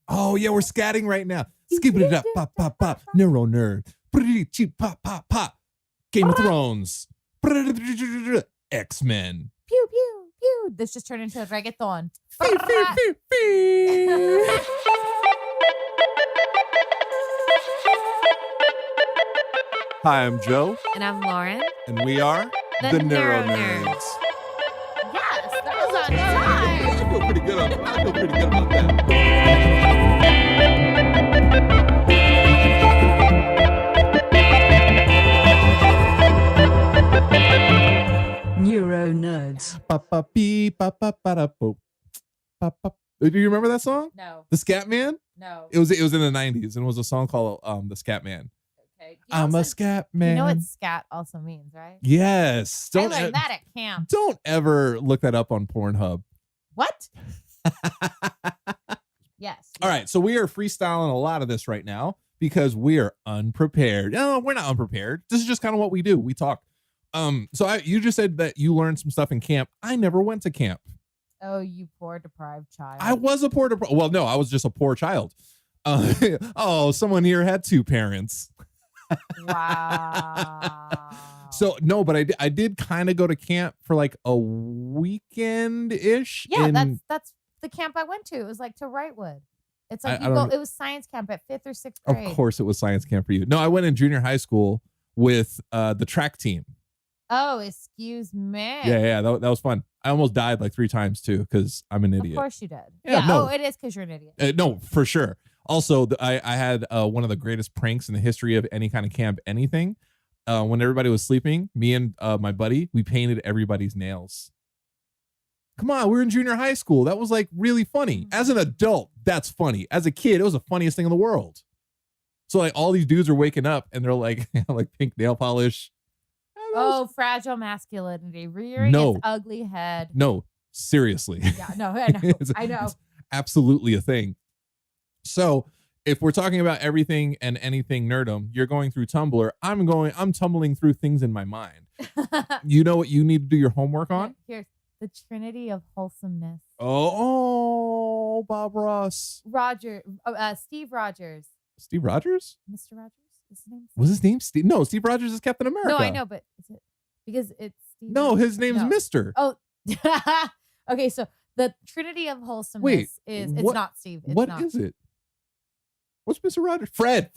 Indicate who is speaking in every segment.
Speaker 1: Oh yeah, we're scatting right now. Skip it up, pop, pop, pop. NeuroNerd. Cheap, pop, pop, pop. Game of Thrones. X-Men.
Speaker 2: Pew, pew, pew. This just turned into a reggaeton.
Speaker 1: Hi, I'm Joe.
Speaker 2: And I'm Lauren.
Speaker 1: And we are
Speaker 2: The
Speaker 1: NeuroNerds.
Speaker 2: Yes, that was on time.
Speaker 1: I feel pretty good about that.
Speaker 3: NeuroNerds.
Speaker 1: Do you remember that song?
Speaker 2: No,
Speaker 1: The Scatman?
Speaker 2: no.
Speaker 1: It was in the 90s and it was a song called The Scatman.
Speaker 2: Okay.
Speaker 1: I'm a Scatman.
Speaker 2: You know what scat also means, right?
Speaker 1: Yes.
Speaker 2: I learned that at camp.
Speaker 1: Don't ever look that up on Pornhub.
Speaker 2: What? Yes.
Speaker 1: All right, so we are freestyling a lot of this right now because we are unprepared. No, we're not unprepared. This is just kind of what we do. We talk. You just said that you learned some stuff in camp. I never went to camp.
Speaker 2: Oh, you poor deprived child.
Speaker 1: I was a poor well, no, I was just a poor child. Someone here had two parents.
Speaker 2: Wow.
Speaker 1: So no, but I did kind of go to camp for like a weekend ish.
Speaker 2: Yeah, that's the camp I went to. It was like to Wrightwood. It's like it was science camp at 5th or 6th grade.
Speaker 1: Of course it was science camp for you. No, I went in junior high school with the track team.
Speaker 2: Oh, excuse me.
Speaker 1: Yeah, that was fun. I almost died like 3 times too because I'm an idiot.
Speaker 2: Of course you did.
Speaker 1: Yeah, no.
Speaker 2: Oh, it is because you're an idiot.
Speaker 1: No, for sure. Also, I had one of the greatest pranks in the history of any kind of camp, anything. When everybody was sleeping, me and my buddy, we painted everybody's nails. Come on, we were in junior high school. That was like really funny. As an adult, that's funny. As a kid, it was the funniest thing in the world. So like all these dudes are waking up and they're like, like pink nail polish.
Speaker 2: Oh, fragile masculinity rearing its ugly head.
Speaker 1: No, seriously.
Speaker 2: Yeah, no, I know. I know.
Speaker 1: It's absolutely a thing. So if we're talking about everything and anything nerdum, you're going through Tumblr. I'm tumbling through things in my mind. You know what you need to do your homework on?
Speaker 2: Here's the Trinity of Wholesomeness.
Speaker 1: Oh, Bob Ross.
Speaker 2: Steve Rogers.
Speaker 1: Steve Rogers?
Speaker 2: Mr. Rogers? Is his name?
Speaker 1: Was his name Steve? No, Steve Rogers is Captain America.
Speaker 2: No, I know, but is it because it's Steve?
Speaker 1: No, his name's Mr.
Speaker 2: Oh, okay. So the Trinity of Wholesomeness it's not Steve.
Speaker 1: What is it? What's Mr. Rogers? Fred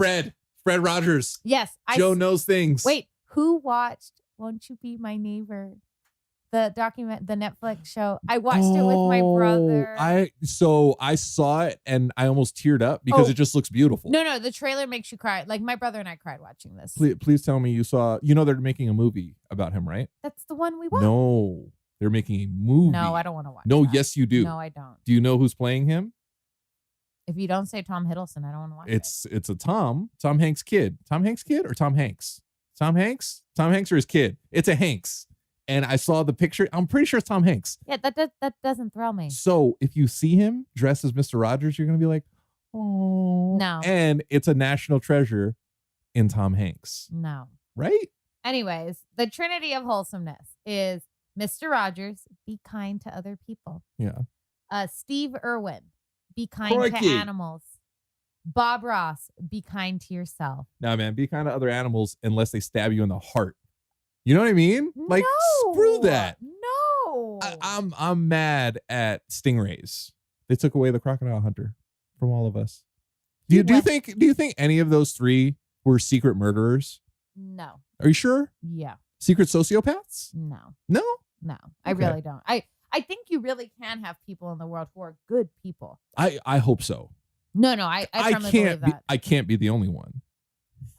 Speaker 1: Rogers.
Speaker 2: Yes,
Speaker 1: Joe knows things.
Speaker 2: Wait, who watched Won't You Be My Neighbor? The Netflix show. I watched it with my brother.
Speaker 1: I saw it and I almost teared up because it just looks beautiful.
Speaker 2: No, the trailer makes you cry. Like my brother and I cried watching this.
Speaker 1: Please tell me you saw. You know they're making a movie about him, right?
Speaker 2: That's the one we watched.
Speaker 1: No, they're making a movie.
Speaker 2: No, I don't want to watch.
Speaker 1: No,
Speaker 2: that.
Speaker 1: yes you do.
Speaker 2: No, I don't.
Speaker 1: Do you know who's playing him?
Speaker 2: If you don't say Tom Hiddleston, I don't want to watch it.
Speaker 1: It's a Tom Hanks kid. Tom Hanks kid or Tom Hanks? Tom Hanks? Tom Hanks or his kid? It's a Hanks. And I saw the picture. I'm pretty sure it's Tom Hanks.
Speaker 2: Yeah, that doesn't thrill me.
Speaker 1: So if you see him dressed as Mr. Rogers, you're going to be like, oh.
Speaker 2: No.
Speaker 1: And it's a national treasure in Tom Hanks.
Speaker 2: No.
Speaker 1: Right?
Speaker 2: Anyways, the Trinity of Wholesomeness is Mr. Rogers, be kind to other people.
Speaker 1: Yeah.
Speaker 2: Steve Irwin, be kind to animals. Bob Ross, be kind to yourself.
Speaker 1: Nah, man, be kind to other animals unless they stab you in the heart. You know what I mean? Like, screw that.
Speaker 2: No.
Speaker 1: I'm mad at stingrays. They took away the crocodile hunter from all of us. Do you think any of those 3 were secret murderers?
Speaker 2: No.
Speaker 1: Are you sure?
Speaker 2: Yeah.
Speaker 1: Secret sociopaths?
Speaker 2: No.
Speaker 1: No?
Speaker 2: No. I really don't. I think you really can have people in the world who are good people.
Speaker 1: I hope so.
Speaker 2: No, I firmly believe that.
Speaker 1: I can't be the only one.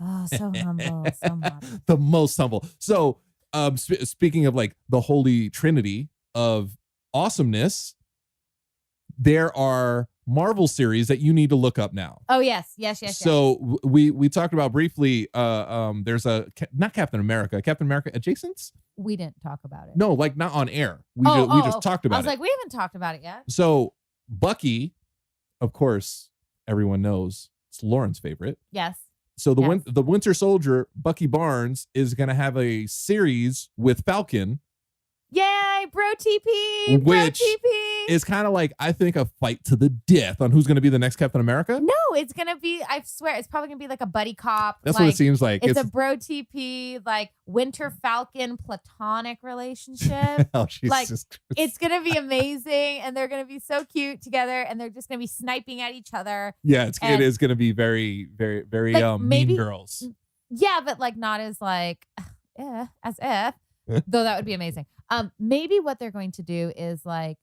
Speaker 2: Oh, so humble, so modest.
Speaker 1: The most humble. So, speaking of like the holy trinity of awesomeness, there are Marvel series that you need to look up now.
Speaker 2: Oh, yes.
Speaker 1: So we talked about briefly, there's not Captain America Adjacents?
Speaker 2: We didn't talk about it.
Speaker 1: No, like not on air. We just talked about it.
Speaker 2: I was like, we haven't talked about it yet.
Speaker 1: So Bucky, of course, everyone knows it's Lauren's favorite.
Speaker 2: Yes.
Speaker 1: So the Winter Soldier, Bucky Barnes, is going to have a series with Falcon.
Speaker 2: Yay, bro TP, bro TP.
Speaker 1: It's kind of like, I think, a fight to the death on who's going to be the next Captain America.
Speaker 2: No, it's gonna be. I swear, it's probably gonna be like a buddy cop.
Speaker 1: That's
Speaker 2: like,
Speaker 1: what it seems like.
Speaker 2: It's a bro TP, like Winter Falcon platonic relationship.
Speaker 1: Oh, Jesus
Speaker 2: like
Speaker 1: Christ.
Speaker 2: it's gonna be amazing, and they're gonna be so cute together, and they're just gonna be sniping at each other.
Speaker 1: Yeah, it is going to be very, very, very
Speaker 2: like, maybe,
Speaker 1: Mean Girls.
Speaker 2: Yeah, but like not as like as if though that would be amazing. Maybe what they're going to do is like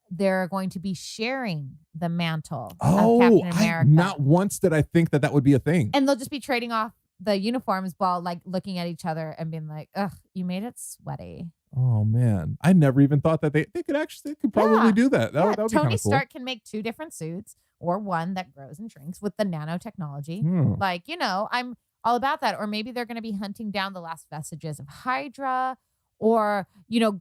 Speaker 2: they're going to be sharing the mantle of Captain America.
Speaker 1: Not once did I think that would be a thing.
Speaker 2: And they'll just be trading off the uniforms while like looking at each other and being like, ugh, you made it sweaty.
Speaker 1: Oh man, I never even thought that they could probably do that. That would be
Speaker 2: Tony
Speaker 1: kind of cool.
Speaker 2: Stark can make 2 different suits or one that grows and shrinks with the nanotechnology. Like, I'm all about that. Or maybe they're going to be hunting down the last vestiges of Hydra. Or,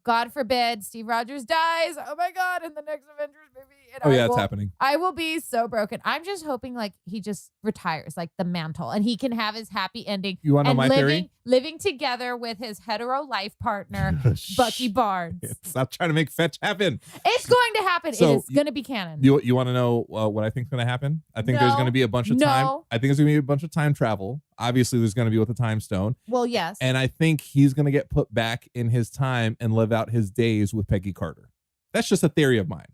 Speaker 2: God forbid, Steve Rogers dies. Oh my God, in the next Avengers movie. And
Speaker 1: it's happening.
Speaker 2: I will be so broken. I'm just hoping like he just retires, like the mantle, and he can have his happy ending.
Speaker 1: You want to know my theory?
Speaker 2: Living together with his hetero life partner, Bucky Barnes.
Speaker 1: Stop trying to make fetch happen.
Speaker 2: It's going to happen.
Speaker 1: So,
Speaker 2: it is going to be canon.
Speaker 1: You want to know what I think is going to happen? I think there's going to be a bunch of time. I think there's going to be a bunch of time travel. Obviously, there's going to be with the time stone.
Speaker 2: Well, yes.
Speaker 1: And I think he's going to get put back in his time and live out his days with Peggy Carter. That's just a theory of mine.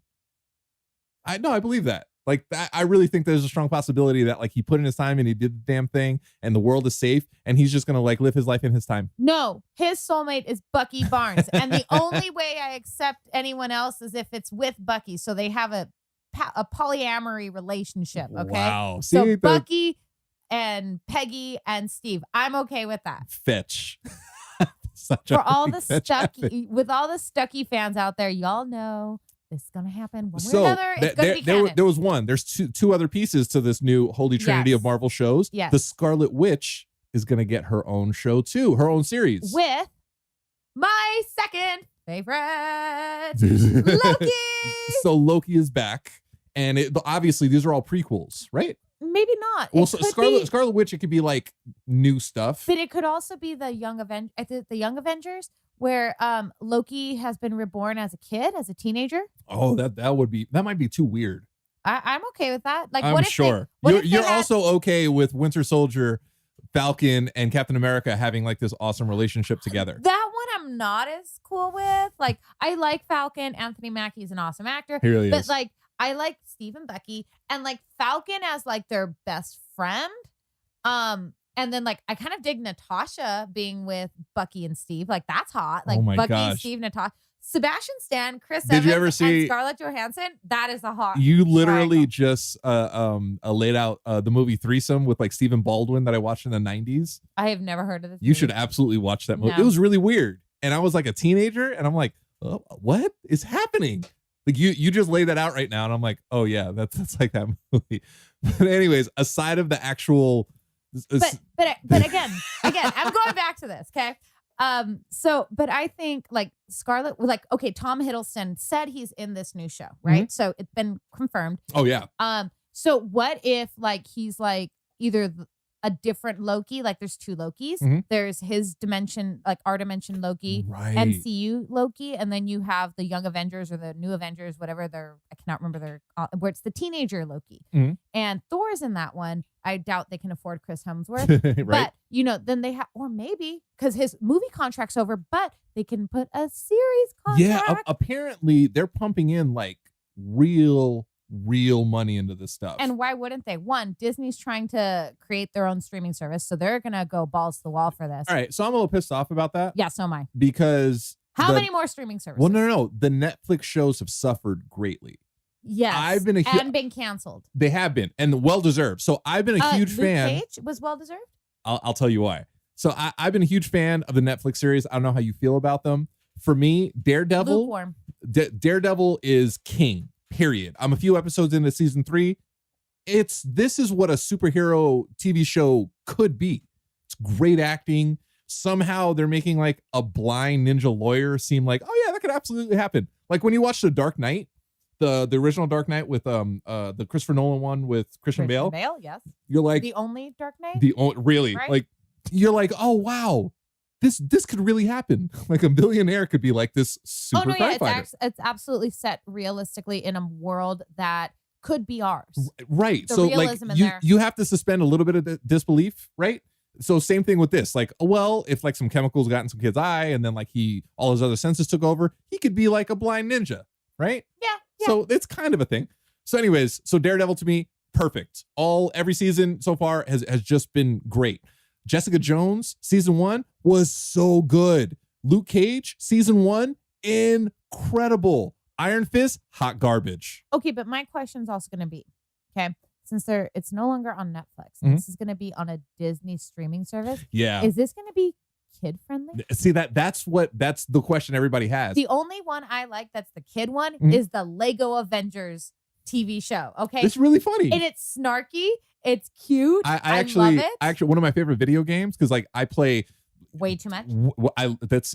Speaker 1: I believe that. Like, I really think there's a strong possibility that like he put in his time and he did the damn thing and the world is safe and he's just going to like live his life in his time.
Speaker 2: No, his soulmate is Bucky Barnes. And the only way I accept anyone else is if it's with Bucky. So they have a polyamory relationship. Okay.
Speaker 1: Wow.
Speaker 2: So Bucky and Peggy and Steve. I'm okay with that.
Speaker 1: Fetch.
Speaker 2: For all the Stucky fans out there, y'all know this is gonna happen one way or another. It's gonna be canon.
Speaker 1: There was one. There's two other pieces to this new Holy Trinity of Marvel shows.
Speaker 2: Yes.
Speaker 1: The Scarlet Witch is gonna get her own show too, her own series.
Speaker 2: With my second favorite, Loki.
Speaker 1: So Loki is back. And obviously these are all prequels, right?
Speaker 2: Maybe not.
Speaker 1: Well, so Scarlet Witch, it could be like new stuff.
Speaker 2: But it could also be the Young Avengers, where Loki has been reborn as a kid, as a teenager.
Speaker 1: Oh, that might be too weird.
Speaker 2: I'm okay with that. Like,
Speaker 1: I'm sure. You're also okay with Winter Soldier, Falcon, and Captain America having like this awesome relationship together.
Speaker 2: That one I'm not as cool with. Like, I like Falcon. Anthony Mackie's an awesome actor.
Speaker 1: He really is.
Speaker 2: But like, I like Steve and Bucky, and like Falcon as like their best friend. And then like I kind of dig Natasha being with Bucky and Steve. Like that's hot. Like Bucky, Steve, Natasha, Sebastian Stan, Chris Evans,
Speaker 1: you ever see
Speaker 2: and Scarlett Johansson? That is a hot.
Speaker 1: You literally just laid out the movie Threesome with like Stephen Baldwin that I watched in the 90s.
Speaker 2: I have never heard of this.
Speaker 1: You should absolutely watch that movie.
Speaker 2: No.
Speaker 1: It was really weird. And I was like a teenager and I'm like, oh, what is happening? Like you just laid that out right now. And I'm like, oh yeah, that's like that movie. But anyways, aside of the actual.
Speaker 2: But again, I'm going back to this. Okay. But I think like Scarlet, like, okay, Tom Hiddleston said he's in this new show, right? Mm-hmm. So it's been confirmed.
Speaker 1: Oh yeah.
Speaker 2: So what if like he's like either a different Loki, like there's 2 Lokis. Mm-hmm. There's his dimension, like our dimension Loki,
Speaker 1: right.
Speaker 2: MCU Loki, and then you have the Young Avengers or the New Avengers, whatever I cannot remember where it's the teenager Loki. Mm-hmm. And Thor's in that one. I doubt they can afford Chris Hemsworth. Right. But, then they have, or maybe because his movie contract's over, but they can put a series contract.
Speaker 1: Yeah, apparently they're pumping in like real money into this stuff.
Speaker 2: And why wouldn't they? One, Disney's trying to create their own streaming service, so they're going to go balls to the wall for this.
Speaker 1: All right, so I'm a little pissed off about that.
Speaker 2: Yeah, so am I.
Speaker 1: Because
Speaker 2: how many more streaming services?
Speaker 1: Well, no. The Netflix shows have suffered greatly.
Speaker 2: Yes,
Speaker 1: I've been
Speaker 2: been canceled.
Speaker 1: They have been, and well deserved. So I've been a huge fan.
Speaker 2: Luke Cage was well deserved.
Speaker 1: I'll tell you why. So I've been a huge fan of the Netflix series. I don't know how you feel about them. For me, Daredevil.
Speaker 2: Lukewarm.
Speaker 1: Daredevil is king. Period. I'm a few episodes into season 3. This is what a superhero TV show could be. It's great acting. Somehow they're making like a blind ninja lawyer seem like, oh yeah, that could absolutely happen. Like when you watch The Dark Knight, the original Dark Knight with the Christopher Nolan one with Christian Bale.
Speaker 2: Yes.
Speaker 1: You're like
Speaker 2: the only Dark Knight.
Speaker 1: Really, right? Like you're like, oh wow, this could really happen. Like a billionaire could be like this super crime fighter.
Speaker 2: It's absolutely set realistically in a world that could be ours.
Speaker 1: Right.
Speaker 2: The
Speaker 1: So like
Speaker 2: realism in there.
Speaker 1: you have to suspend a little bit of disbelief, right? So same thing with this. Like, well, if like some chemicals got in some kid's eye and then like all his other senses took over, he could be like a blind ninja, right?
Speaker 2: Yeah.
Speaker 1: So it's kind of a thing. So anyways, so Daredevil to me, perfect. Every season so far has just been great. Jessica Jones season 1 was so good. Luke Cage season 1, incredible. Iron Fist, hot garbage.
Speaker 2: Okay, but my question's also going to be, okay, since it's no longer on Netflix, and this is going to be on a Disney streaming service.
Speaker 1: Yeah.
Speaker 2: Is this going to be kid friendly?
Speaker 1: See, that's the question everybody has.
Speaker 2: The only one I like that's the kid one is the Lego Avengers TV show. Okay.
Speaker 1: It's really funny.
Speaker 2: And it's snarky. It's cute.
Speaker 1: I
Speaker 2: love it.
Speaker 1: Actually, one of my favorite video games, because like I play
Speaker 2: way too much.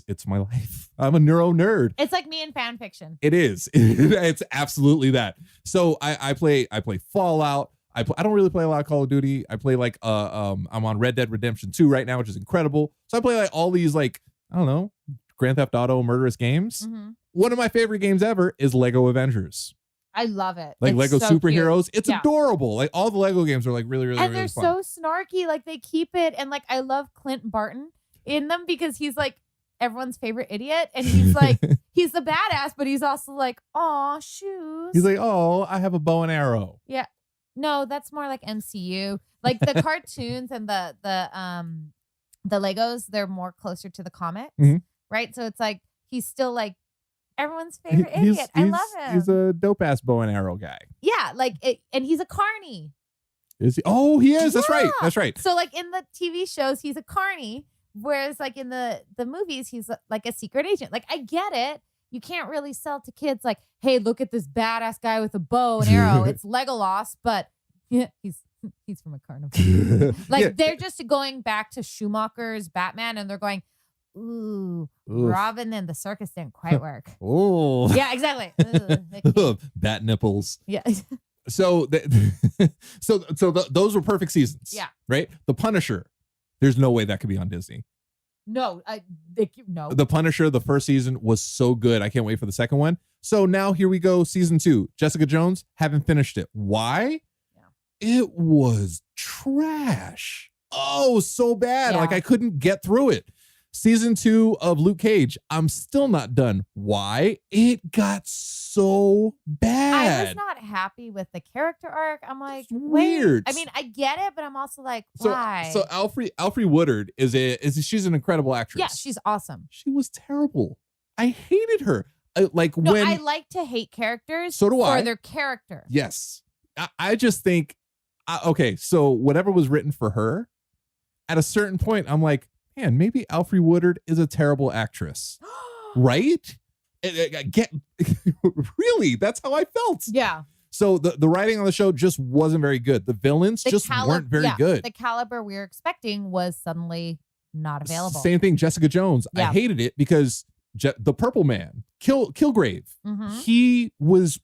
Speaker 1: It's my life. I'm a neuro nerd.
Speaker 2: It's like me in fan fiction.
Speaker 1: It is. It's absolutely that. So I play Fallout. I don't really play a lot of Call of Duty. I play like I'm on Red Dead Redemption 2 right now, which is incredible. So I play like all these like, I don't know, Grand Theft Auto murderous games. One of my favorite games ever is Lego Avengers.
Speaker 2: I love it.
Speaker 1: Like
Speaker 2: it's
Speaker 1: Lego
Speaker 2: so
Speaker 1: superheroes.
Speaker 2: cute.
Speaker 1: It's
Speaker 2: Yeah.
Speaker 1: adorable. Like all the Lego games are like really, really,
Speaker 2: and
Speaker 1: really
Speaker 2: they're
Speaker 1: fun.
Speaker 2: so snarky. Like they keep it. And like I love Clint Barton in them because he's like everyone's favorite idiot. And he's like, he's the badass, but he's also like, aw, shoes.
Speaker 1: He's like, oh, I have a bow and arrow.
Speaker 2: Yeah. No, that's more like MCU. Like the cartoons and the Legos, they're more closer to the comics. Right? So it's like he's still like everyone's favorite idiot. I love him.
Speaker 1: He's a dope ass bow and arrow guy.
Speaker 2: Yeah, like and he's a carny.
Speaker 1: Is he? Oh, he is. That's
Speaker 2: Yeah.
Speaker 1: right. That's right.
Speaker 2: So like in the TV shows, he's a carny, whereas like in the movies, he's like a secret agent. Like I get it. You can't really sell to kids like, hey, look at this badass guy with a bow and arrow. It's Legolas, but yeah, he's from a carnival. Like
Speaker 1: Yeah.
Speaker 2: they're just going back to Schumacher's Batman, and they're going, ooh,
Speaker 1: Oof.
Speaker 2: Robin and the circus didn't quite work.
Speaker 1: Oh.
Speaker 2: Yeah, exactly. Ugh.
Speaker 1: Bat nipples.
Speaker 2: Yeah.
Speaker 1: So, those were perfect seasons.
Speaker 2: Yeah.
Speaker 1: Right. The Punisher. There's no way that could be on Disney.
Speaker 2: No, no.
Speaker 1: The Punisher, the first season was so good. I can't wait for the second one. So now here we go. Season 2. Jessica Jones, haven't finished it. Why? Yeah. It was trash. Oh, so bad.
Speaker 2: Yeah.
Speaker 1: Like I couldn't get through it. Season 2 of Luke Cage, I'm still not done. Why? It got so bad.
Speaker 2: I was not happy with the character arc. I'm like,
Speaker 1: It's weird.
Speaker 2: I mean, I get it, but I'm also like, why?
Speaker 1: So Alfre Woodard she's an incredible actress.
Speaker 2: Yeah, she's awesome.
Speaker 1: She was terrible. I hated her.
Speaker 2: I like to hate characters
Speaker 1: So do
Speaker 2: for
Speaker 1: I.
Speaker 2: their character.
Speaker 1: Yes. I just think, okay, so whatever was written for her, at a certain point, I'm like, man, maybe Alfre Woodard is a terrible actress. Right? Really? That's how I felt.
Speaker 2: Yeah.
Speaker 1: So the writing on the show just wasn't very good. The villains weren't very good.
Speaker 2: The caliber we were expecting was suddenly not available.
Speaker 1: Same thing, Jessica Jones.
Speaker 2: Yeah.
Speaker 1: I hated it because the Purple Man, Kilgrave, he was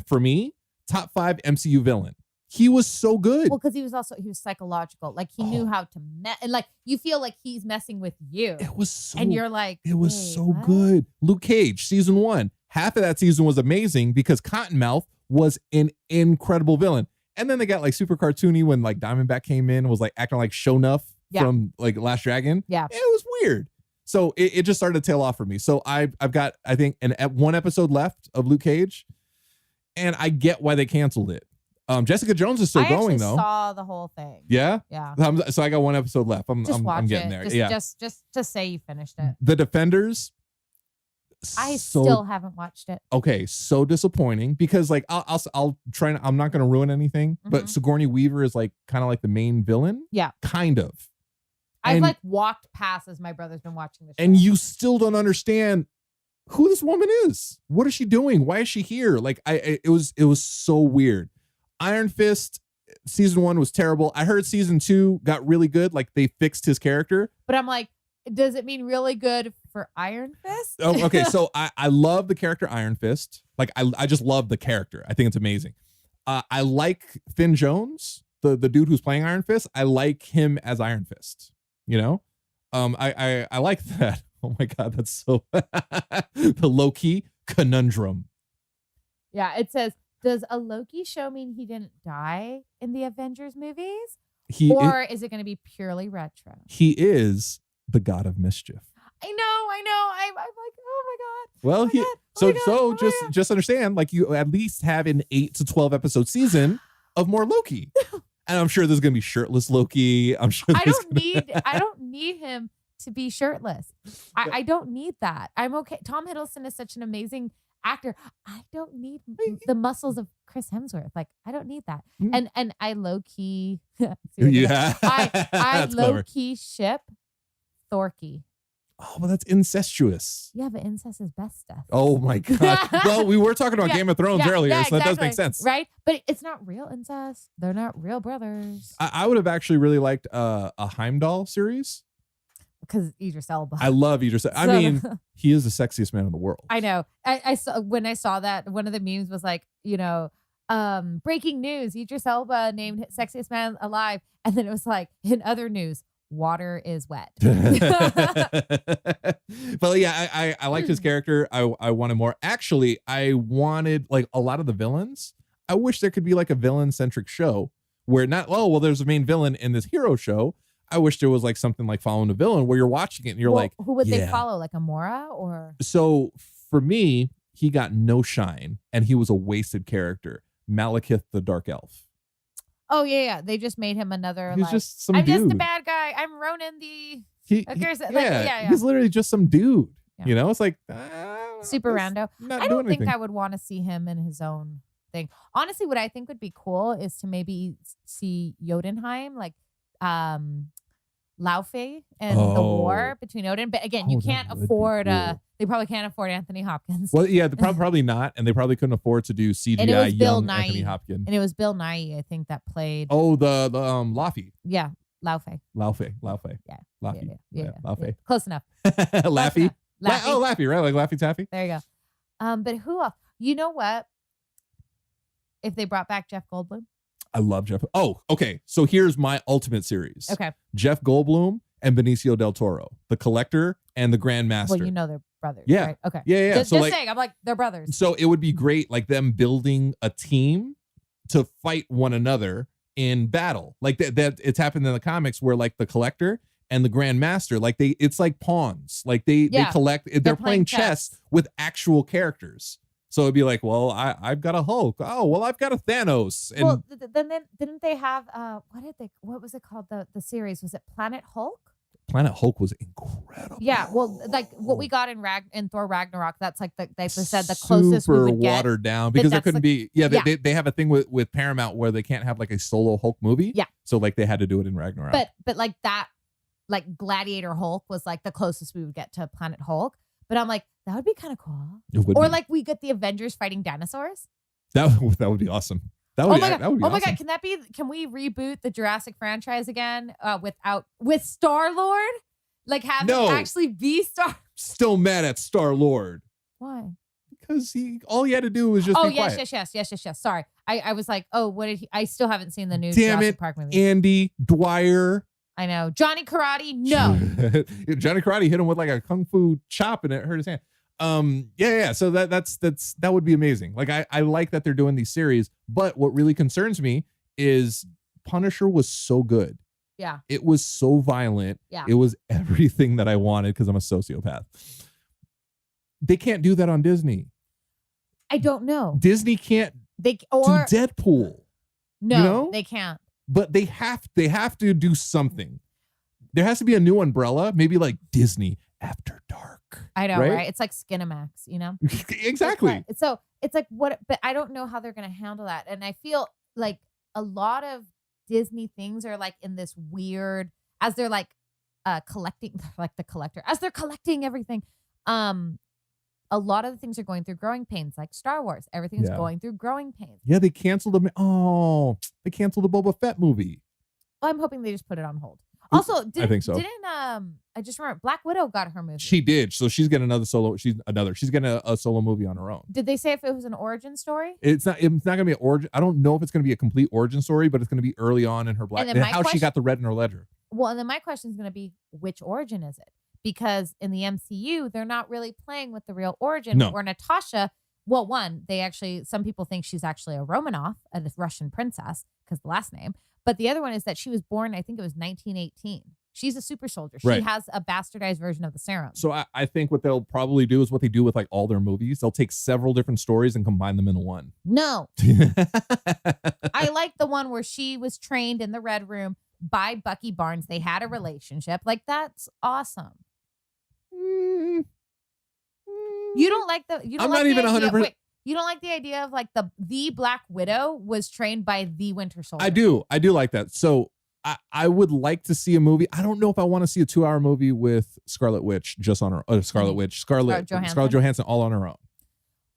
Speaker 1: for me, top 5 MCU villain. He was so good.
Speaker 2: Well, because he was psychological. Like he knew how to and like you feel like he's messing with you.
Speaker 1: It was so,
Speaker 2: and you're like,
Speaker 1: it was
Speaker 2: wait,
Speaker 1: so
Speaker 2: what?
Speaker 1: good. Luke Cage, season 1. Half of that season was amazing because Cottonmouth was an incredible villain. And then they got like super cartoony when like Diamondback came in and was like acting like Sho'nuff from like Last Dragon.
Speaker 2: Yeah.
Speaker 1: It was weird. So it just started to tail off for me. So I've got, I think, one episode left of Luke Cage, and I get why they canceled it. Jessica Jones is still going though.
Speaker 2: I saw the whole thing.
Speaker 1: Yeah?
Speaker 2: Yeah.
Speaker 1: So I got one episode left. I'm getting there.
Speaker 2: Just to say you finished it.
Speaker 1: The Defenders.
Speaker 2: I still haven't watched it.
Speaker 1: Okay, so disappointing because like I'll try. I'm not going to ruin anything, but Sigourney Weaver is like kind of like the main villain.
Speaker 2: Yeah,
Speaker 1: kind of.
Speaker 2: I've like walked past as my brother's been watching this show.
Speaker 1: And you still don't understand who this woman is. What is she doing? Why is she here? Like it was so weird. Iron Fist season 1 was terrible. I heard season 2 got really good. Like they fixed his character.
Speaker 2: But I'm like, does it mean really good for Iron Fist?
Speaker 1: Oh, okay. So I love the character Iron Fist. Like I just love the character. I think it's amazing. I like Finn Jones, the dude who's playing Iron Fist. I like him as Iron Fist, you know? I like that. Oh my God, that's so the Loki conundrum.
Speaker 2: Yeah, it says, does a Loki show mean he didn't die in the Avengers movies? Or is it going to be purely retro?
Speaker 1: He is the god of mischief.
Speaker 2: I know. I'm like, oh my God.
Speaker 1: Well, just understand, like, you at least have an 8 to 12 episode season of more Loki. And I'm sure there's going to be shirtless Loki. I'm sure
Speaker 2: I don't need him to be shirtless. I don't need that. I'm okay. Tom Hiddleston is such an amazing actor. I don't need the muscles of Chris Hemsworth. Like, I don't need that. And I low key, I low key ship Thorky.
Speaker 1: Oh, well, that's incestuous.
Speaker 2: Yeah, but incest is best stuff.
Speaker 1: Oh my God. Well, we were talking about Game of Thrones earlier, so that does make sense.
Speaker 2: Right? But it's not real incest. They're not real brothers.
Speaker 1: I would have actually really liked a Heimdall series.
Speaker 2: Because Idris Elba.
Speaker 1: I love Idris Elba. I mean, he is the sexiest man in the world.
Speaker 2: I know. I saw, when I saw that, one of the memes was like, breaking news, Idris Elba named sexiest man alive. And then it was like, in other news, water is wet.
Speaker 1: But yeah, I liked his character. I wanted more. Actually, I wanted, like, a lot of the villains. I wish there could be like a villain-centric show where not, there's a main villain in this hero show. I wish there was like something like following a villain where you're watching it and you're like,
Speaker 2: who would they follow? Like Amora or?
Speaker 1: So for me, he got no shine and he was a wasted character. Malekith the Dark Elf.
Speaker 2: Oh yeah. They just made him another.
Speaker 1: He's
Speaker 2: like,
Speaker 1: just some
Speaker 2: I'm
Speaker 1: dude.
Speaker 2: just a bad guy. I'm Ronan the.
Speaker 1: He's literally just some dude. Yeah. You know, it's like
Speaker 2: super rando. I don't think I would want to see him in his own thing. Honestly, what I think would be cool is to maybe see Jotunheim, like Laufey and the war between Odin. But again, you can't afford they probably can't afford Anthony Hopkins.
Speaker 1: Well, yeah, they probably not, and they probably couldn't afford to do CGI young Anthony Hopkins.
Speaker 2: And it was Bill Nighy, I think, that played.
Speaker 1: Oh, the Laufey.
Speaker 2: Yeah, Laufey.
Speaker 1: Yeah. Laufey.
Speaker 2: Yeah.
Speaker 1: Laufey.
Speaker 2: Yeah. Close enough.
Speaker 1: Laffy.
Speaker 2: Laffy.
Speaker 1: Laffy, right? Like Laffy Taffy.
Speaker 2: There you go. But who else? You know what? If they brought back Jeff Goldblum.
Speaker 1: I love Jeff. Oh, okay. So here's my ultimate series.
Speaker 2: Okay.
Speaker 1: Jeff Goldblum and Benicio del Toro, the Collector and the Grandmaster.
Speaker 2: Well, you know they're brothers.
Speaker 1: Yeah.
Speaker 2: Right? Okay.
Speaker 1: Yeah.
Speaker 2: Just saying, I'm like, they're brothers.
Speaker 1: So it would be great, like them building a team to fight one another in battle. Like that it's happened in the comics where like the Collector and the Grandmaster, like it's like pawns. Like they collect, they're playing chess with actual characters. So it'd be like, well, I've got a Hulk. Oh, well, I've got a Thanos. And
Speaker 2: well, then didn't they have what was it called? The series, was it Planet Hulk?
Speaker 1: Planet Hulk was incredible.
Speaker 2: Yeah, well, like what we got in Thor Ragnarok, that's like they said the closest we would get.
Speaker 1: Super watered down because there couldn't be. Yeah, they have a thing with Paramount where they can't have like a solo Hulk movie.
Speaker 2: Yeah.
Speaker 1: So like they had to do it in Ragnarok.
Speaker 2: But like that, like Gladiator Hulk was like the closest we would get to Planet Hulk. But I'm like, that would be kind of cool. Or like we get the Avengers fighting dinosaurs.
Speaker 1: That would be awesome. That would be awesome.
Speaker 2: My God, can we reboot the Jurassic franchise again with Star-Lord? Like have him actually be Star.
Speaker 1: Still mad at Star-Lord.
Speaker 2: Why?
Speaker 1: Because all he had to do was just be quiet.
Speaker 2: Yes. Sorry. I was like, oh, what did he? I still haven't seen the new Jurassic Park movie.
Speaker 1: Andy Dwyer.
Speaker 2: I know. Johnny Karate, no.
Speaker 1: Johnny Karate hit him with like a kung fu chop and it hurt his hand. Yeah. So that would be amazing. Like I like that they're doing these series, but what really concerns me is Punisher was so good.
Speaker 2: Yeah.
Speaker 1: It was so violent.
Speaker 2: Yeah.
Speaker 1: It was everything that I wanted because I'm a sociopath. They can't do that on Disney.
Speaker 2: I don't know.
Speaker 1: Disney can't do Deadpool.
Speaker 2: No, they can't.
Speaker 1: But they have to do something. There has to be a new umbrella, maybe like Disney After Dark.
Speaker 2: I know, right? It's like Skinamax, you know?
Speaker 1: Exactly.
Speaker 2: It's like what, but I don't know how they're going to handle that. And I feel like a lot of Disney things are like in this weird, as they're like collecting, like the Collector, as they're collecting everything. A lot of the things are going through growing pains, like Star Wars. Everything's going through growing pains.
Speaker 1: Yeah, they canceled them. Oh, they canceled the Boba Fett movie.
Speaker 2: Well, I'm hoping they just put it on hold. Also,
Speaker 1: I think so.
Speaker 2: I just remember Black Widow got her movie.
Speaker 1: She did. So she's getting another solo. She's getting a solo movie on her own.
Speaker 2: Did they say if it was an origin story?
Speaker 1: It's not going to be an origin. I don't know if it's going to be a complete origin story, but it's going to be early on in her Black. And how she got the red in her ledger.
Speaker 2: Well, and then my question is going to be, which origin is it? Because in the MCU, they're not really playing with the real origin.
Speaker 1: No.
Speaker 2: Or Natasha, well, some people think she's actually a Romanov, a Russian princess, because the last name. But the other one is that she was born, I think it was 1918. She's a super soldier. She has a bastardized version of the serum.
Speaker 1: So I think what they'll probably do is what they do with like all their movies. They'll take several different stories and combine them into one.
Speaker 2: No. I like the one where she was trained in the Red Room by Bucky Barnes. They had a relationship. Like, that's awesome. You don't like the... You don't
Speaker 1: I'm
Speaker 2: like
Speaker 1: not even
Speaker 2: 100%.
Speaker 1: 100%.
Speaker 2: You don't like the idea of like the Black Widow was trained by the Winter Soldier.
Speaker 1: I do like that. So I would like to see a movie. I don't know if I want to see a 2-hour movie with Scarlet Witch just on her Scarlett Johansson all on her own.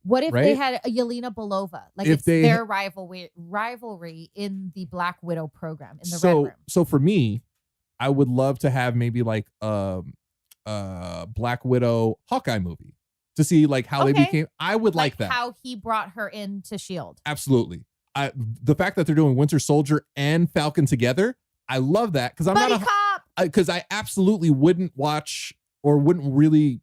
Speaker 2: What if they had a Yelena Belova? Like,
Speaker 1: if
Speaker 2: it's their rivalry in the Black Widow program in the Red Room.
Speaker 1: So for me, I would love to have maybe like a Black Widow Hawkeye movie to see like how they became. I would like that.
Speaker 2: How he brought her into S.H.I.E.L.D.
Speaker 1: Absolutely. The fact that they're doing Winter Soldier and Falcon together, I love that because because I absolutely wouldn't watch or wouldn't really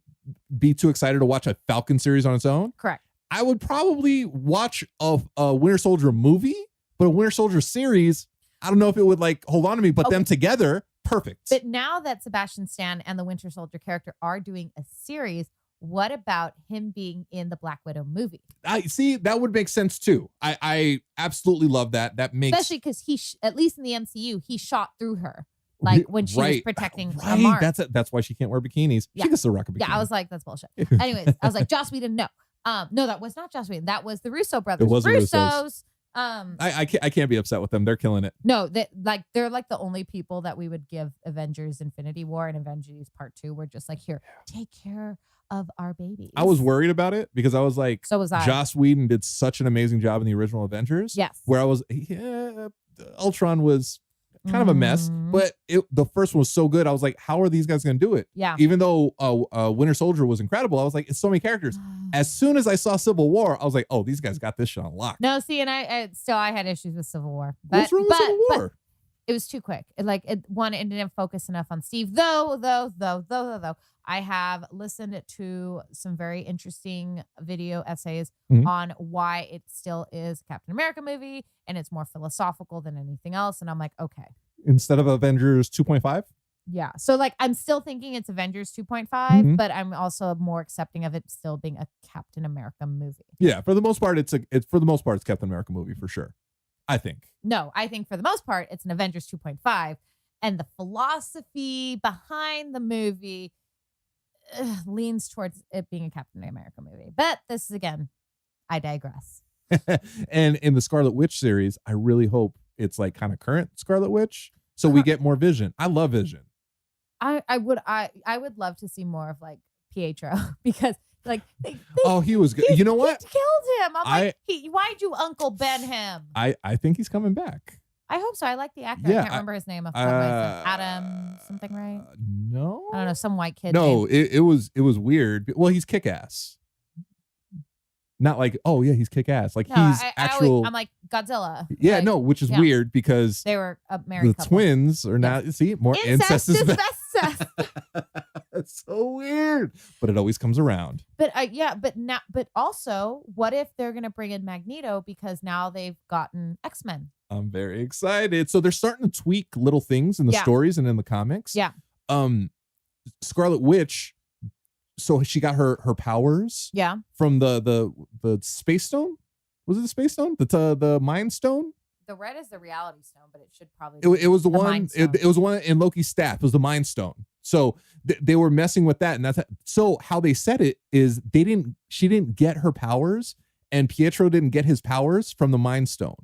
Speaker 1: be too excited to watch a Falcon series on its own.
Speaker 2: Correct.
Speaker 1: I would probably watch a Winter Soldier movie, but a Winter Soldier series, I don't know if it would like hold on to me, but them together, perfect.
Speaker 2: But now that Sebastian Stan and the Winter Soldier character are doing a series, what about him being in the Black Widow movie?
Speaker 1: I see, that would make sense too. I absolutely love that. That makes,
Speaker 2: especially because he, at least in the MCU, he shot through her. Like when she was protecting Mark.
Speaker 1: That's why she can't wear bikinis.
Speaker 2: Yeah.
Speaker 1: She can still rock a bikini.
Speaker 2: Yeah, I was like, that's bullshit. Anyways, I was like, Joss Whedon, no. No, that was not Joss Whedon. That was the Russo brothers.
Speaker 1: It was the
Speaker 2: Russos.
Speaker 1: I can't be upset with them. They're killing it.
Speaker 2: No, they're like the only people that we would give Avengers Infinity War and Avengers Part 2. We're just like, here, take care of our babies.
Speaker 1: I was worried about it because I was like,
Speaker 2: so was I.
Speaker 1: Joss Whedon did such an amazing job in the original Avengers.
Speaker 2: Yes.
Speaker 1: Where I was, Ultron was kind of a mess, but the first one was so good. I was like, how are these guys going to do it?
Speaker 2: Yeah.
Speaker 1: Even though Winter Soldier was incredible, I was like, it's so many characters. As soon as I saw Civil War, I was like, oh, these guys got this shit on lock.
Speaker 2: No, see, and I had issues with Civil War.
Speaker 1: What's wrong with Civil War?
Speaker 2: But it was too quick. It didn't focus enough on Steve. Though, I have listened to some very interesting video essays on why it still is a Captain America movie, and it's more philosophical than anything else. And I'm like, okay.
Speaker 1: Instead of Avengers 2.5?
Speaker 2: Yeah. So like, I'm still thinking it's Avengers 2.5, but I'm also more accepting of it still being a Captain America movie.
Speaker 1: Yeah. For the most part, it's Captain America movie for sure. I think.
Speaker 2: No, I think for the most part, it's an Avengers 2.5. And the philosophy behind the movie leans towards it being a Captain America movie. But this is, again, I digress.
Speaker 1: And in the Scarlet Witch series, I really hope it's like kind of current Scarlet Witch. So we get more Vision. I love Vision.
Speaker 2: I would love to see more of like Pietro because like
Speaker 1: he was good. You know what?
Speaker 2: He killed him. I'm like, why'd you Uncle Ben him?
Speaker 1: I think he's coming back.
Speaker 2: I hope so. I like the actor. Yeah, I can't remember his name. Adam something, right?
Speaker 1: No.
Speaker 2: I don't know, some white kid.
Speaker 1: No, it was weird. Well, he's kick-ass. Not like, oh yeah, he's kick-ass. Like he's actual.
Speaker 2: I'm like Godzilla.
Speaker 1: Yeah,
Speaker 2: like,
Speaker 1: no, which is weird because
Speaker 2: they were a married couple.
Speaker 1: Twins are not. See, more incest is
Speaker 2: best.
Speaker 1: It's so weird, but it always comes around.
Speaker 2: But but also, what if they're gonna bring in Magneto because now they've gotten X-Men?
Speaker 1: I'm very excited. So they're starting to tweak little things in the stories and in the comics.
Speaker 2: Yeah.
Speaker 1: Scarlet Witch. So she got her powers.
Speaker 2: Yeah.
Speaker 1: From the Space Stone. Was it the Space Stone? The Mind Stone.
Speaker 2: The red is the Reality Stone, but it should probably.
Speaker 1: It was the one. It was the one in Loki's staff. It was the Mind Stone. So they were messing with that, and that's so how they said it is she didn't get her powers, and Pietro didn't get his powers from the Mind Stone.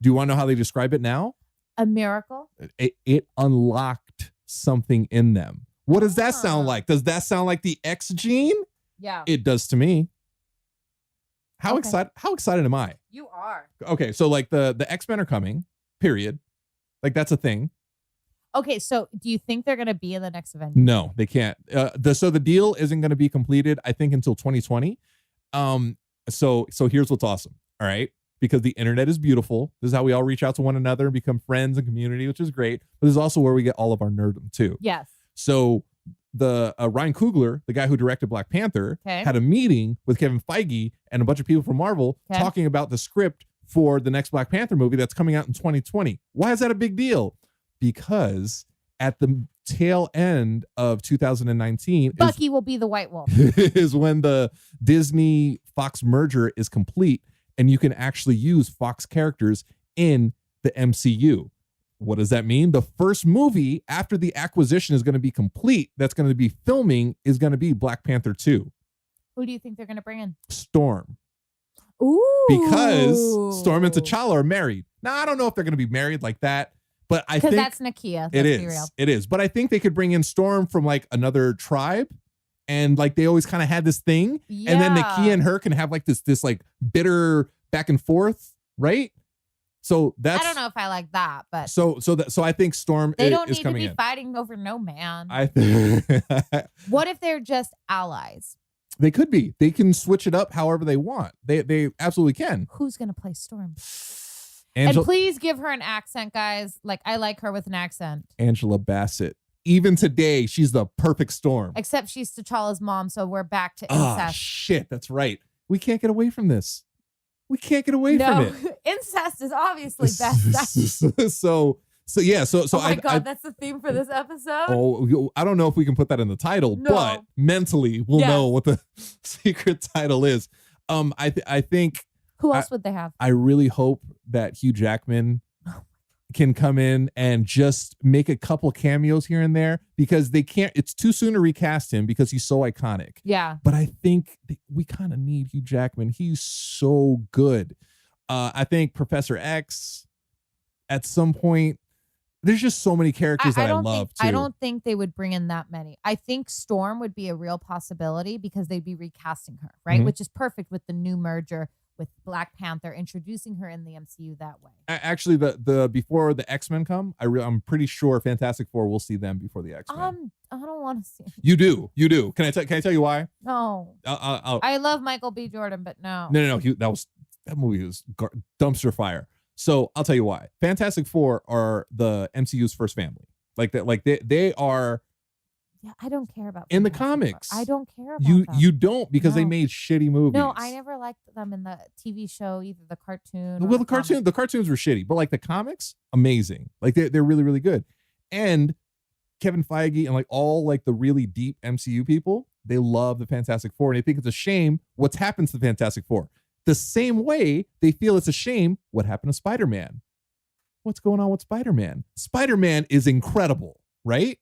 Speaker 1: Do you want to know how they describe it now?
Speaker 2: A miracle.
Speaker 1: It unlocked something in them. What does that sound like? Does that sound like the X gene?
Speaker 2: Yeah.
Speaker 1: It does to me. How excited am I?
Speaker 2: You are.
Speaker 1: Okay, so like the X-Men are coming, period. Like that's a thing.
Speaker 2: Okay, so do you think they're going to be in the next Avengers?
Speaker 1: No, they can't. So the deal isn't going to be completed, I think, until 2020. So here's what's awesome. All right. because the internet is beautiful. This is how we all reach out to one another and become friends and community, which is great. But this is also where we get all of our nerdom too.
Speaker 2: Yes.
Speaker 1: So the Ryan Coogler, the guy who directed Black Panther, had a meeting with Kevin Feige and a bunch of people from Marvel talking about the script for the next Black Panther movie that's coming out in 2020. Why is that a big deal? Because at the tail end of 2019,
Speaker 2: Bucky will be the White Wolf.
Speaker 1: Is when the Disney Fox merger is complete and you can actually use Fox characters in the MCU. What does that mean? The first movie after the acquisition is going to be complete, that's going to be filming, is going to be Black Panther 2.
Speaker 2: Who do you think they're going to bring in?
Speaker 1: Storm.
Speaker 2: Ooh.
Speaker 1: Because Storm and T'Challa are married. Now, I don't know if they're going to be married like that, but I think
Speaker 2: that's Nakia.
Speaker 1: It is. It is. But I think they could bring in Storm from like another tribe. And like they always kind of had this thing. Yeah. And then Nakia and her can have like this like bitter back and forth, right? So that's,
Speaker 2: I don't know if I like that, but
Speaker 1: so I think Storm
Speaker 2: they don't
Speaker 1: is
Speaker 2: need to
Speaker 1: coming
Speaker 2: be
Speaker 1: in.
Speaker 2: fighting over no man.
Speaker 1: What
Speaker 2: if they're just allies?
Speaker 1: They could be. They can switch it up however they want. They absolutely can.
Speaker 2: Who's gonna play Storm? And please give her an accent, guys. Like I like her with an accent.
Speaker 1: Angela Bassett. Even today, she's the perfect Storm.
Speaker 2: Except she's T'Challa's mom, so we're back to incest.
Speaker 1: Oh, shit, that's right. We can't get away from this. We can't get away from it.
Speaker 2: Incest is obviously best.
Speaker 1: So yeah. So
Speaker 2: oh my God, that's the theme for this episode.
Speaker 1: Oh, I don't know if we can put that in the title, but mentally we'll know what the secret title is. I think.
Speaker 2: Who else would they have?
Speaker 1: I really hope that Hugh Jackman can come in and just make a couple cameos here and there, because they can't, it's too soon to recast him because he's so iconic.
Speaker 2: Yeah.
Speaker 1: But I think we kind of need Hugh Jackman. He's so good. I think Professor X at some point, there's just so many characters that I love too.
Speaker 2: I don't think they would bring in that many. I think Storm would be a real possibility because they'd be recasting her, right? Mm-hmm. Which is perfect with the new merger with Black Panther, introducing her in the MCU that way.
Speaker 1: Actually, the before the X-Men come, I'm pretty sure Fantastic Four will see them before the X-Men.
Speaker 2: I don't want to see them.
Speaker 1: You do. Can I tell you why?
Speaker 2: No. I love Michael B. Jordan, but no.
Speaker 1: No. That movie was dumpster fire. So I'll tell you why. Fantastic Four are the MCU's first family. Like that. Like they are.
Speaker 2: Yeah, I don't care about
Speaker 1: in the comics.
Speaker 2: I don't care about
Speaker 1: them. You don't, because
Speaker 2: they
Speaker 1: made shitty movies.
Speaker 2: No, I never liked them in the TV show, either the cartoon.
Speaker 1: Well, the cartoons were shitty, but like the comics, amazing. Like they're really, really good. And Kevin Feige and like all like the really deep MCU people, they love the Fantastic Four, and they think it's a shame what's happened to the Fantastic Four. The same way they feel it's a shame what happened to Spider-Man. What's going on with Spider-Man? Spider-Man is incredible, right?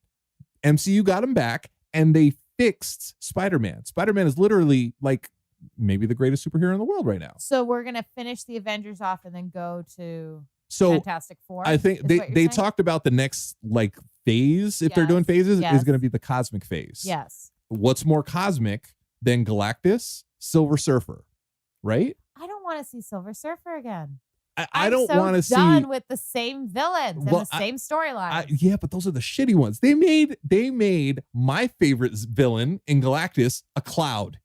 Speaker 1: MCU got him back and they fixed Spider-Man. Spider-Man is literally like maybe the greatest superhero in the world right now.
Speaker 2: So we're going to finish the Avengers off and then go to Fantastic Four.
Speaker 1: I think they talked about the next like phase, if they're doing phases, is going to be the cosmic phase.
Speaker 2: Yes.
Speaker 1: What's more cosmic than Galactus, Silver Surfer, right?
Speaker 2: I don't want to see Silver Surfer again.
Speaker 1: I don't want to see
Speaker 2: done with the same villains and the same storyline.
Speaker 1: Yeah, but those are the shitty ones. They made my favorite villain in Galactus a cloud.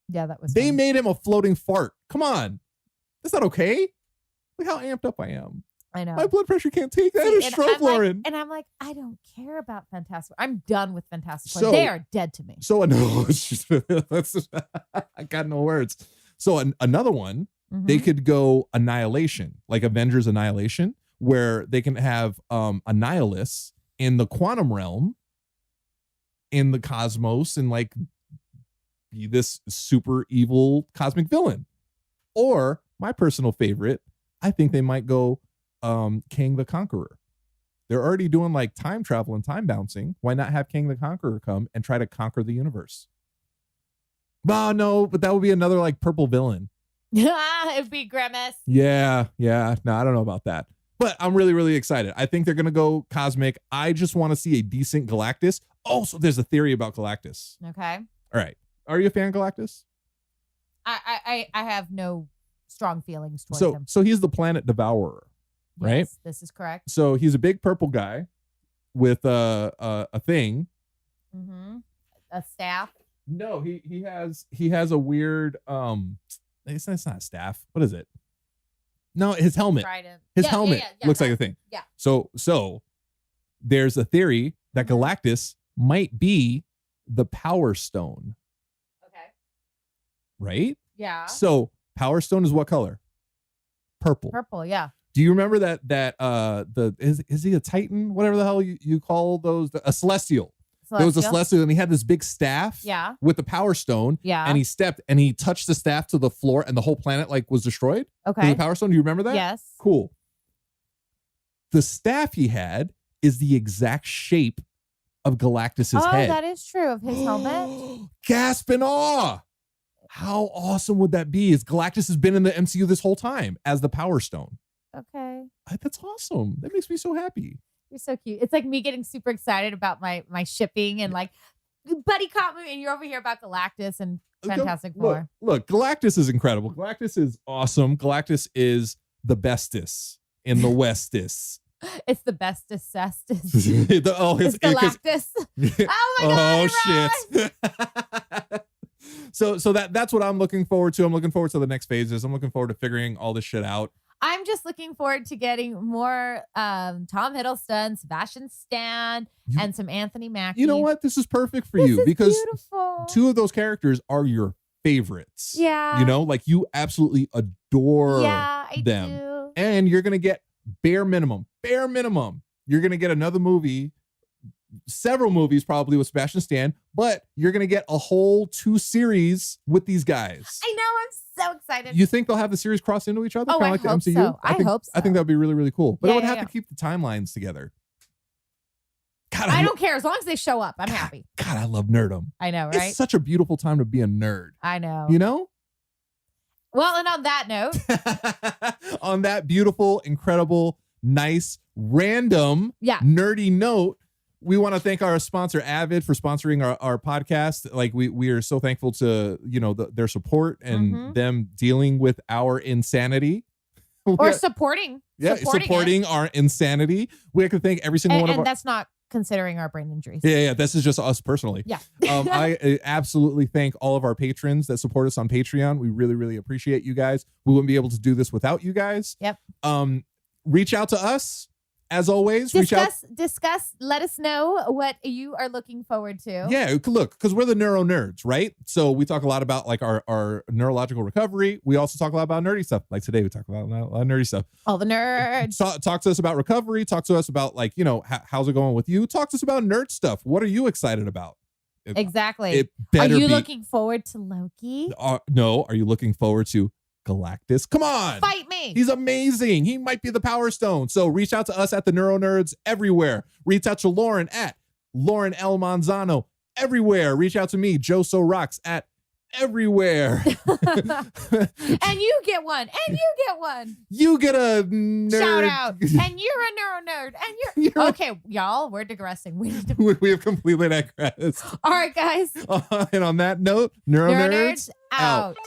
Speaker 2: Yeah, that was.
Speaker 1: They
Speaker 2: funny.
Speaker 1: made him a floating fart. Come on, that's not okay. Look how amped up I am.
Speaker 2: I know.
Speaker 1: My blood pressure can't take that. It's stroke, Lauren.
Speaker 2: And I'm like, I don't care about Fantastic. I'm done with Fantastic. So, they are dead to me.
Speaker 1: So no, I got no words. So another one. Mm-hmm. They could go Annihilation, like Avengers Annihilation, where they can have Annihilus in the quantum realm, in the cosmos, and like be this super evil cosmic villain. Or my personal favorite, I think they might go Kang the Conqueror. They're already doing like time travel and time bouncing. Why not have Kang the Conqueror come and try to conquer the universe? Oh, no, but that would be another like purple villain.
Speaker 2: It'd be Grimace.
Speaker 1: Yeah. No, I don't know about that. But I'm really, really excited. I think they're going to go cosmic. I just want to see a decent Galactus. Oh, so there's a theory about Galactus.
Speaker 2: Okay.
Speaker 1: All right. Are you a fan of Galactus?
Speaker 2: I have no strong feelings towards him.
Speaker 1: So he's the planet devourer, right?
Speaker 2: Yes, this is correct.
Speaker 1: So he's a big purple guy with a thing.
Speaker 2: Mm-hmm. A staff.
Speaker 1: No, he has a weird It's not a staff. What is it? No, his helmet.
Speaker 2: Trident.
Speaker 1: His
Speaker 2: Yeah,
Speaker 1: helmet looks like a thing.
Speaker 2: Yeah.
Speaker 1: So there's a theory that Galactus might be the Power Stone.
Speaker 2: Okay.
Speaker 1: Right?
Speaker 2: Yeah.
Speaker 1: So Power Stone is what color? Purple.
Speaker 2: Purple, yeah.
Speaker 1: Do you remember that is he a Titan? Whatever the hell you call those, a Celestial. There was a Celestial and he had this big staff with the Power Stone.
Speaker 2: Yeah.
Speaker 1: And he stepped and he touched the staff to the floor and the whole planet like was destroyed.
Speaker 2: Okay.
Speaker 1: The Power Stone. Do you remember that?
Speaker 2: Yes.
Speaker 1: Cool. The staff he had is the exact shape of Galactus's head.
Speaker 2: Oh, that is true of his helmet.
Speaker 1: Gasp in awe. How awesome would that be? Is Galactus has been in the MCU this whole time as the Power Stone.
Speaker 2: Okay.
Speaker 1: That's awesome. That makes me so happy.
Speaker 2: You're so cute. It's like me getting super excited about my shipping and like buddy cop movie, and you're over here about Galactus and Fantastic Four.
Speaker 1: Look, Galactus is incredible. Galactus is awesome. Galactus is the bestest in the Westus.
Speaker 2: It's the bestest cestus.
Speaker 1: It's
Speaker 2: Galactus. Oh my God.
Speaker 1: Oh shit. So that's what I'm looking forward to. I'm looking forward to the next phases. I'm looking forward to figuring all this shit out.
Speaker 2: I'm just looking forward to getting more Tom Hiddleston, Sebastian Stan, and some Anthony Mackie.
Speaker 1: You know what? This is perfect for you because
Speaker 2: beautiful.
Speaker 1: Two of those characters are your favorites.
Speaker 2: Yeah.
Speaker 1: You know, like you absolutely adore
Speaker 2: I
Speaker 1: them.
Speaker 2: do.
Speaker 1: And you're going to get bare minimum, you're going to get another movie, several movies probably with Sebastian Stan, but you're going to get a whole 2 series with these guys.
Speaker 2: I know. I'm so excited.
Speaker 1: You think they'll have the series cross into each other?
Speaker 2: Oh, I
Speaker 1: like
Speaker 2: hope
Speaker 1: the MCU?
Speaker 2: so. I hope so.
Speaker 1: I think that would be really, really cool. But
Speaker 2: Yeah,
Speaker 1: it would
Speaker 2: yeah,
Speaker 1: have to keep the timelines together. God,
Speaker 2: I don't care. As long as they show up, I'm happy.
Speaker 1: God, I love nerdom.
Speaker 2: I know, right?
Speaker 1: It's such a beautiful time to be a nerd.
Speaker 2: I know.
Speaker 1: You know?
Speaker 2: Well, and on that note,
Speaker 1: on that beautiful, incredible, nice, random, nerdy note, we want to thank our sponsor Avid for sponsoring our podcast. Like we are so thankful to, their support and them dealing with our insanity.
Speaker 2: Or supporting
Speaker 1: our insanity. We have to thank every single one of our.
Speaker 2: And that's not considering our brain injuries.
Speaker 1: Yeah. This is just us personally.
Speaker 2: Yeah.
Speaker 1: I absolutely thank all of our patrons that support us on Patreon. We really, really appreciate you guys. We wouldn't be able to do this without you guys.
Speaker 2: Yep.
Speaker 1: Reach out to us. As always,
Speaker 2: discuss, let us know what you are looking forward to.
Speaker 1: Yeah, look, because we're the NeuroNerds, right? So we talk a lot about like our neurological recovery. We also talk a lot about nerdy stuff. Like today, we talk about a lot of nerdy stuff.
Speaker 2: All the nerds.
Speaker 1: Talk to us about recovery. Talk to us about like, how's it going with you? Talk to us about nerd stuff. What are you excited about?
Speaker 2: Exactly.
Speaker 1: Are
Speaker 2: you looking forward to Loki?
Speaker 1: No. Are you looking forward to Galactus? Come on.
Speaker 2: Fight me.
Speaker 1: He's amazing. He might be the Power Stone. So reach out to us at the NeuroNerds everywhere. Reach out to Lauren at Lauren L. Manzano everywhere. Reach out to me, Joe So Rocks at everywhere.
Speaker 2: And you get one.
Speaker 1: You get a nerd.
Speaker 2: Shout out. And you're a NeuroNerd. And you're okay, y'all. We're digressing.
Speaker 1: We have completely digressed.
Speaker 2: All right, guys.
Speaker 1: And on that note, NeuroNerds
Speaker 2: out.